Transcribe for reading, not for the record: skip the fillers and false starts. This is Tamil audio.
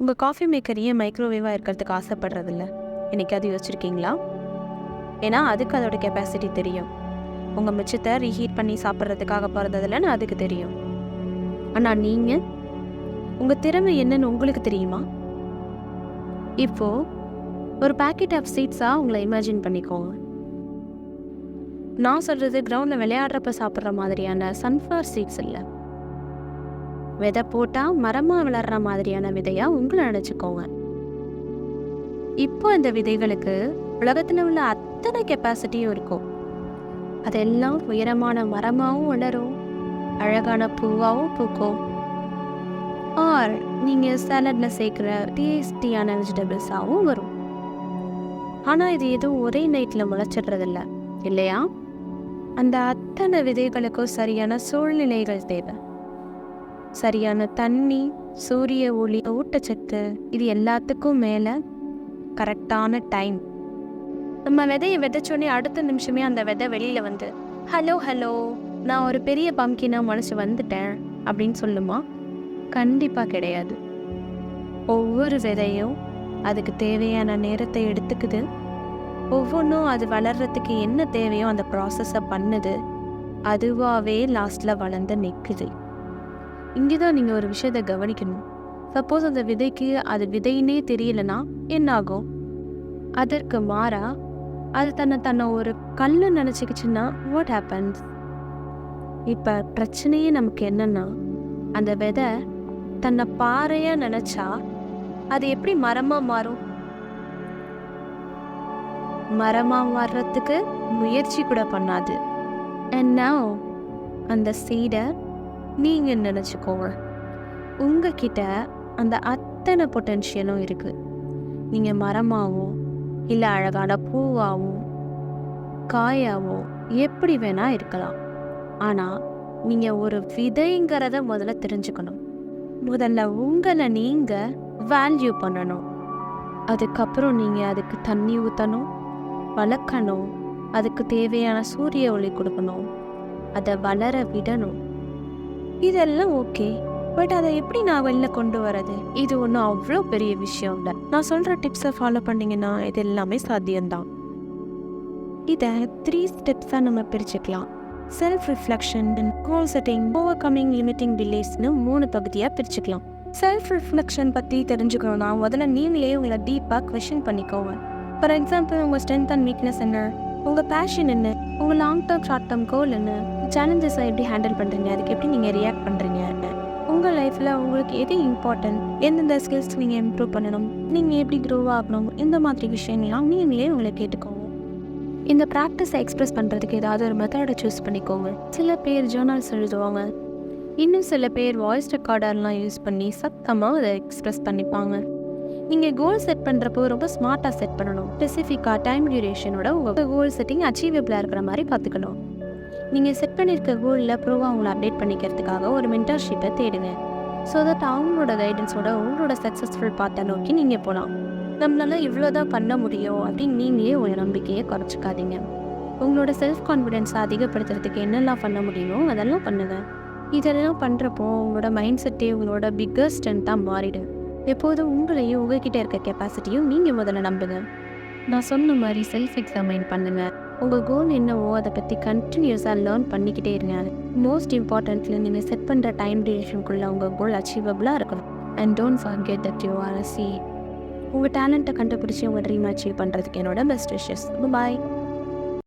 உங்கள் காஃபி மேக்கர் ஏன் மைக்ரோவேவாக இருக்கிறதுக்கு ஆசைப்படுறதில்ல? என்னைக்காவது யோசிச்சிருக்கீங்களா? ஏன்னா அதுக்கு அதோட கெப்பாசிட்டி தெரியும். உங்கள் மிச்சத்தை ரீஹீட் பண்ணி சாப்பிட்றதுக்காக போகிறதில்லன்னு அதுக்கு தெரியும். ஆனால் நீங்கள் உங்கள் திறமை என்னன்னு உங்களுக்கு தெரியுமா? இப்போது ஒரு பேக்கெட் ஆஃப் சீட்ஸாக உங்களை இமேஜின் பண்ணிக்கோங்க. நான் சொல்கிறது கிரவுண்டில் விளையாடுறப்ப சாப்பிட்ற மாதிரியான சன்ஃப்ளவர் சீட்ஸ் இல்லை. விதை போட்டால் மரமாக வளர்கிற மாதிரியான விதையாக உங்களை நினச்சிக்கோங்க. இப்போ இந்த விதைகளுக்கு உலகத்தில் உள்ள அத்தனை கெப்பாசிட்டியும் இருக்கும். அதெல்லாம் உயரமான மரமாகவும் வளரும், அழகான பூவாகவும் பூக்கும். ஆர் நீங்கள் சாலடில் சேர்க்குற டேஸ்டியான வெஜிடபிள்ஸாகவும் வரும். ஆனால் இது எதுவும் ஒரே நைட்டில் முளைச்சிடுறதில்ல இல்லையா? அந்த அத்தனை விதைகளுக்கும் சரியான சூழ்நிலைகள் தேவை. சரியான தண்ணி, சூரிய ஒளி, ஊட்டச்சத்து, இது எல்லாத்துக்கும் மேலே கரெக்டான டைம். நம்ம விதையை விதைச்சோடனே அடுத்த நிமிஷமே அந்த விதை வெளியில் வந்து ஹலோ நான் ஒரு பெரிய பம்கினாக முளைச்சி வந்துட்டேன் அப்படின்னு சொல்லுமா? கண்டிப்பாக கிடையாது. ஒவ்வொரு விதையும் அதுக்கு தேவையான நேரத்தை எடுத்துக்குது. ஒவ்வொன்றும் அது வளர்கிறதுக்கு என்ன தேவையோ அந்த ப்ராசஸை பண்ணுது. அதுவாகவே லாஸ்ட்டில் வளர்ந்து நிற்குது. இங்கே தான் நீங்கள் ஒரு விஷயத்தை கவனிக்கணும். சப்போஸ் அந்த விதைக்கு அது விதைன்னே தெரியலனா என்ன ஆகும்? அதற்கு மாறா அது தன்னை ஒரு கல் நினச்சிக்கிச்சுன்னா வாட் ஹேப்பன்ஸ்? இப்போ பிரச்சனையே நமக்கு என்னன்னா, அந்த விதை தன்னை பாறையாக நினச்சா அது எப்படி மரமாக மாறும்? மரமாக மாறுறதுக்கு முயற்சி கூட பண்ணாது. அண்ட் நவ் அந்த சீடை நீங்கள் நினச்சிக்கோங்க. உங்ககிட்ட அந்த அத்தனை பொட்டென்ஷியலும் இருக்குது. நீங்கள் மரமாகவும் இல்லை அழகான பூவாகவும் காயாகவும் எப்படி வேணால் இருக்கலாம். ஆனால் நீங்கள் ஒரு விதைங்கிறத முதல்ல தெரிஞ்சுக்கணும். முதல்ல உங்களை நீங்கள் வேல்யூ பண்ணணும். அதுக்கப்புறம் நீங்கள் அதுக்கு தண்ணி ஊற்றணும், வளர்க்கணும், அதுக்கு தேவையான சூரிய ஒளி கொடுக்கணும், அதை வளர விடணும். இதெல்லாம் ஓகே, பட் அதை எப்படி நான் வெளில கொண்டு வரது? இது ஒன்றும் அவ்வளோ பெரிய விஷயம் இல்லை. நான் சொல்கிற டிப்ஸை ஃபாலோ பண்ணிங்கன்னா இது எல்லாமே சாத்தியம்தான். இதை 3 ஸ்டெப்ஸாக நம்ம பிரிச்சுக்கலாம். Self reflection, goal setting, overcoming limiting பிலீஃப்ஸ்னு 3 பகுதியாக பிரிச்சுக்கலாம். செல்ஃப் ரிஃப்ளெக்ஷன் பற்றி தெரிஞ்சுக்கணும்னா முதல்ல நீங்களே உங்களை டீப்பாக கொஷின் பண்ணிக்கோங்க. ஃபார் எக்ஸாம்பிள், உங்கள் ஸ்ட்ரென்த் அண்ட் வீக்னஸ் என்ன, உங்கள் பேஷன் என்ன, உங்கள் long term short term goal என்ன, சேலஞ்சஸை எப்படி ஹேண்டில் பண்ணுறீங்க, அதுக்கு எப்படி நீங்கள் ரியாக்ட் பண்ணுறீங்க, உங்கள் லைஃப்பில் உங்களுக்கு எது இம்பார்ட்டன்ட், எந்தெந்த ஸ்கில்ஸ் நீங்கள் இம்ப்ரூவ் பண்ணணும், நீங்கள் எப்படி க்ரோ ஆகணும், இந்த மாதிரி விஷயங்கள்லாம் நீங்களே உங்களை கேட்டுக்கோங்க. இந்த ப்ராக்டிஸை எக்ஸ்ப்ரெஸ் பண்ணுறதுக்கு ஏதாவது ஒரு மெத்தடை சூஸ் பண்ணிக்கோங்க. சில பேர் ஜேர்னல்ஸ் எழுதுவாங்க, இன்னும் சில பேர் வாய்ஸ் ரெக்கார்டர்லாம் யூஸ் பண்ணி சத்தமாக அதை எக்ஸ்ப்ரெஸ் பண்ணிப்பாங்க. நீங்கள் கோல் செட் பண்ணுறப்போ ரொம்ப ஸ்மார்ட்டாக செட் பண்ணணும். ஸ்பெசிஃபிக்காக டைம் டியூரேஷனோட உங்கள் கோல் செட்டிங் அச்சீவபிளாக இருக்கிற மாதிரி பார்த்துக்கணும். நீங்கள் செட் பண்ணியிருக்க கோலில் ப்ரோவாக அவங்கள அப்டேட் பண்ணிக்கிறதுக்காக ஒரு மென்டர்ஷிப்பை தேடுங்க. ஸோ தட் அவங்களோட கைடன்ஸோட உங்களோட சக்ஸஸ்ஃபுல் பாத்தை நோக்கி நீங்கள் போகலாம். நம்மளால இவ்வளோ தான் பண்ண முடியும் அப்படின்னு நீங்களே ஒரு நம்பிக்கையை குறைச்சிக்காதீங்க. உங்களோட செல்ஃப் கான்ஃபிடென்ஸை அதிகப்படுத்துறதுக்கு என்னெல்லாம் பண்ண முடியுமோ அதெல்லாம் பண்ணுங்கள். இதெல்லாம் பண்ணுறப்போ உங்களோட மைண்ட் செட்டே உங்களோட பிக்கஸ்ட் ஸ்ட்ரென்த்தாக மாறிடும். எப்போதும் உங்களையும் உங்ககிட்ட இருக்க கெப்பாசிட்டியும் நீங்கள் முதல்ல நம்புங்க. நான் சொன்ன மாதிரி செல்ஃப் எக்ஸாமைன் பண்ணுங்கள். உங்கள் கோல் என்னவோ அதை பற்றி கண்டினியூஸாக லேர்ன் பண்ணிக்கிட்டே இருங்க. மோஸ்ட் இம்பார்ட்டன்ட்லி நீங்கள் செட் பண்ணுற டைம் டியூரேஷனுக்குள்ளே உங்கள் கோல் அச்சீவபிளாக இருக்கணும். And don't forget that you are a seat. உங்கள் டேலண்ட்டை கண்டுபிடிச்சி உங்கள் ட்ரீம் அச்சீவ் பண்ணுறதுக்கு என்னோட பெஸ்ட் விஷஸ். பாய்.